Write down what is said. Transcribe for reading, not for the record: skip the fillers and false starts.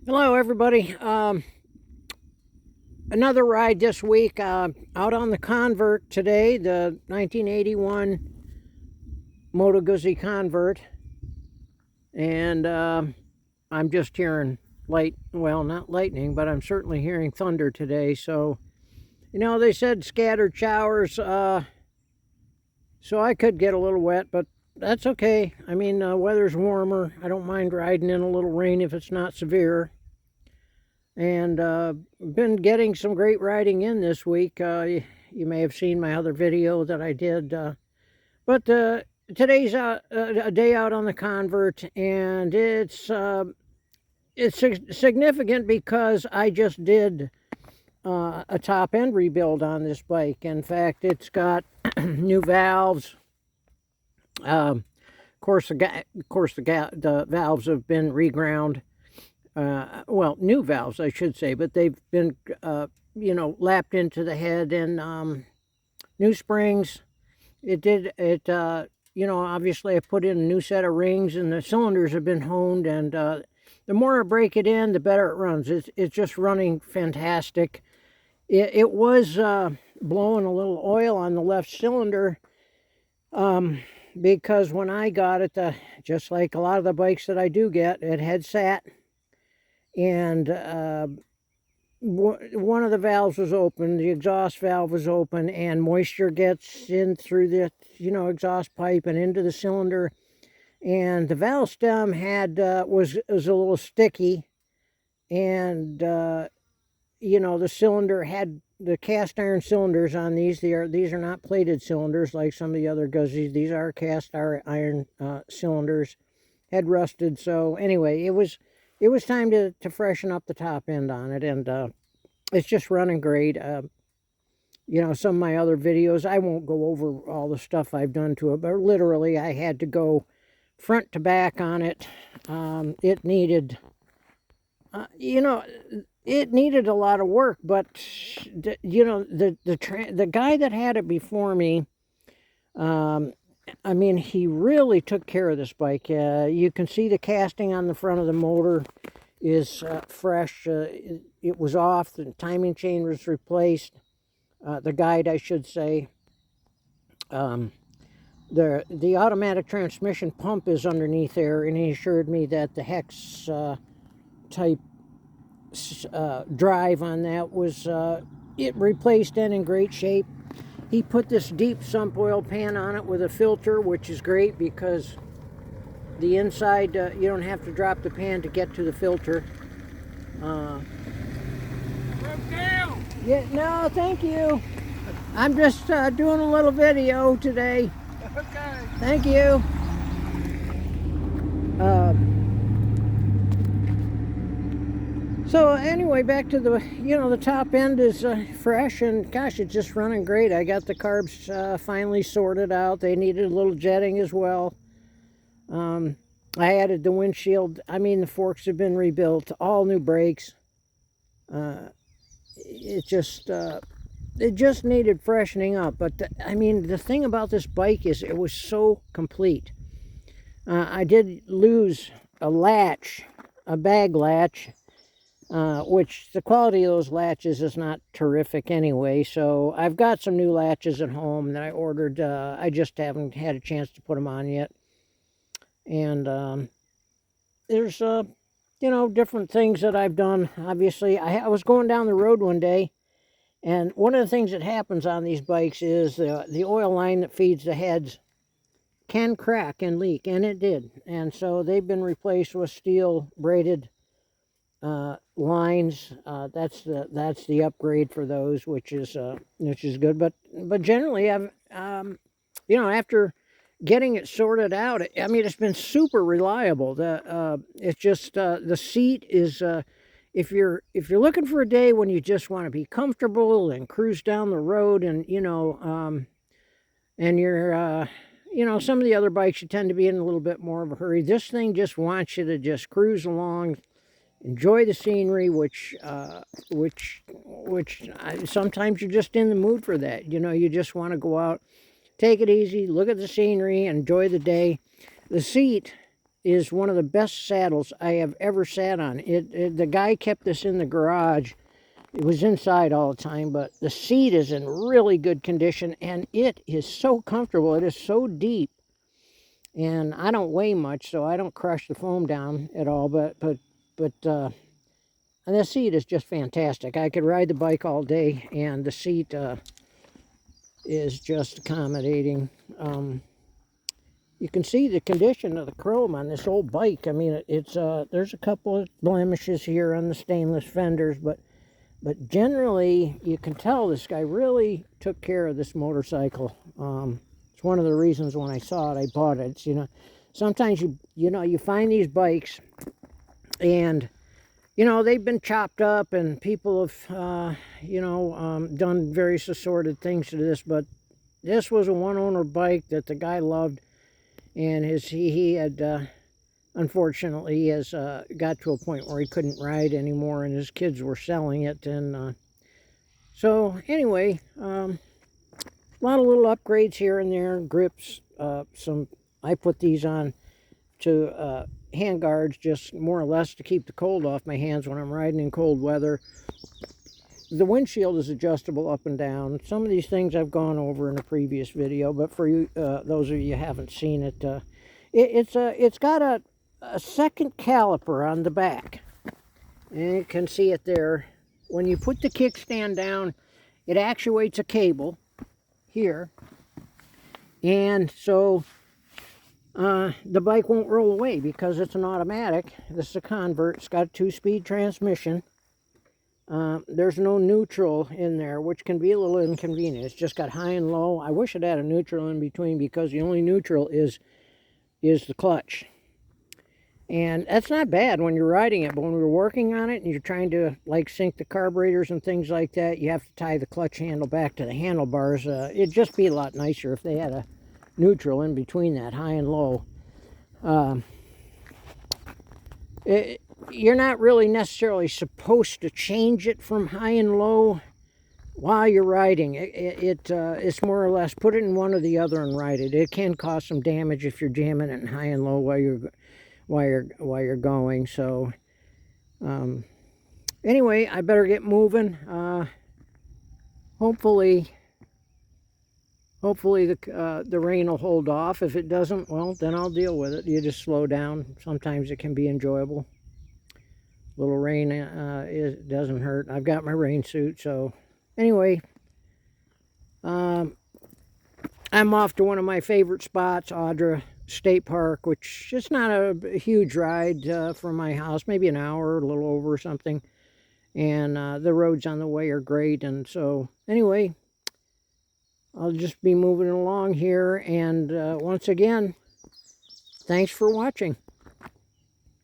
Hello, everybody. Another ride this week out on the Convert today, the 1981 Moto Guzzi Convert. And I'm just hearing well, not lightning, but I'm certainly hearing thunder today. So, they said scattered showers, so I could get a little wet, but that's okay. I mean, weather's warmer. I don't mind riding in a little rain if it's not severe. And been getting some great riding in this week. You may have seen my other video that I did. But today's a day out on the Convert, and it's significant because I just did a top end rebuild on this bike. In fact, it's got new valves. Of course, the valves have been reground. Well, new valves, I should say, but they've been, lapped into the head, and new springs. Obviously I put in a new set of rings, and the cylinders have been honed, and the more I break it in, the better it runs. It's just running fantastic. It was blowing a little oil on the left cylinder, because when I got it, just like a lot of the bikes that I do get, it had sat. And one of the valves was open, the exhaust valve was open, and moisture gets in through the exhaust pipe and into the cylinder, and the valve stem was a little sticky, and the cylinder had the cast iron cylinders on these. These are not plated cylinders like some of the other Guzzis. These are cast iron cylinders. Had rusted. So anyway, it was time to freshen up the top end on it, and it's just running great. Some of my other videos, I won't go over all the stuff I've done to it, but literally I had to go front to back on it. It needed, it needed a lot of work, but the guy that had it before me, he really took care of this bike. You can see the casting on the front of the motor is fresh. It was off. The timing chain was replaced. The guide, I should say. The automatic transmission pump is underneath there, and he assured me that the hex type drive on that was it replaced and in great shape. He put this deep sump oil pan on it with a filter, which is great because the inside, you don't have to drop the pan to get to the filter. Broke down. Yeah, no, thank you. I'm just doing a little video today. Okay. Thank you. So anyway, back to the top end is fresh, and gosh, it's just running great. I got the carbs finally sorted out. They needed a little jetting as well. I added the windshield. The forks have been rebuilt, all new brakes. It just needed freshening up. But the thing about this bike is it was so complete. I did lose a bag latch. Which the quality of those latches is not terrific anyway. So I've got some new latches at home that I ordered. I just haven't had a chance to put them on yet. And there's, different things that I've done. Obviously, I was going down the road one day, and one of the things that happens on these bikes is the oil line that feeds the heads can crack and leak, and it did. And so they've been replaced with steel braided lines. That's the upgrade for those, which is good. But generally, I've after getting it sorted out, it's been super reliable. It's just the seat is if you're looking for a day when you just want to be comfortable and cruise down the road, and and you're some of the other bikes you tend to be in a little bit more of a hurry. This thing just wants you to just cruise along, enjoy the scenery, which sometimes you're just in the mood for that. You just want to go out, take it easy, look at the scenery, enjoy the day. The seat is one of the best saddles I have ever sat on. The guy kept this in the garage. It was inside all the time, but the seat is in really good condition, and it is so comfortable. It is so deep, and I don't weigh much, so I don't crush the foam down at all. But and the seat is just fantastic. I could ride the bike all day, and the seat is just accommodating. You can see the condition of the chrome on this old bike. I mean, it's there's a couple of blemishes here on the stainless fenders, but generally you can tell this guy really took care of this motorcycle. It's one of the reasons when I saw it, I bought it. It's, you know, sometimes you find these bikes, and they've been chopped up, and people have done various assorted things to this, but this was a one-owner bike that the guy loved, and he had unfortunately has got to a point where he couldn't ride anymore, and his kids were selling it. And so anyway, a lot of little upgrades here and there, grips, I put these on to hand guards, just more or less to keep the cold off my hands when I'm riding in cold weather. The windshield is adjustable up and down. Some of these things I've gone over in a previous video, but for you, those of you who haven't seen it, it's got a second caliper on the back, and you can see it there. When you put the kickstand down, it actuates a cable here, and so the bike won't roll away because it's an automatic. This is a convert. It's got a 2-speed transmission. There's no neutral in there, which can be a little inconvenient. It's just got high and low. I wish it had a neutral in between, because the only neutral is the clutch. And that's not bad when you're riding it, but when we're working on it and you're trying to like sync the carburetors and things like that, you have to tie the clutch handle back to the handlebars. It'd just be a lot nicer if they had a neutral in between that high and low. You're not really necessarily supposed to change it from high and low while you're riding. It's more or less put it in one or the other and ride it. It can cause some damage if you're jamming it in high and low while you're going. So anyway, I better get moving. Hopefully the rain will hold off. If it doesn't, well, then I'll deal with it. You just slow down. Sometimes it can be enjoyable. Little rain doesn't hurt. I've got my rain suit. So anyway, I'm off to one of my favorite spots, Audra State Park, which is not a huge ride from my house, maybe an hour, a little over or something. And the roads on the way are great. And so anyway, I'll just be moving along here. And once again, thanks for watching.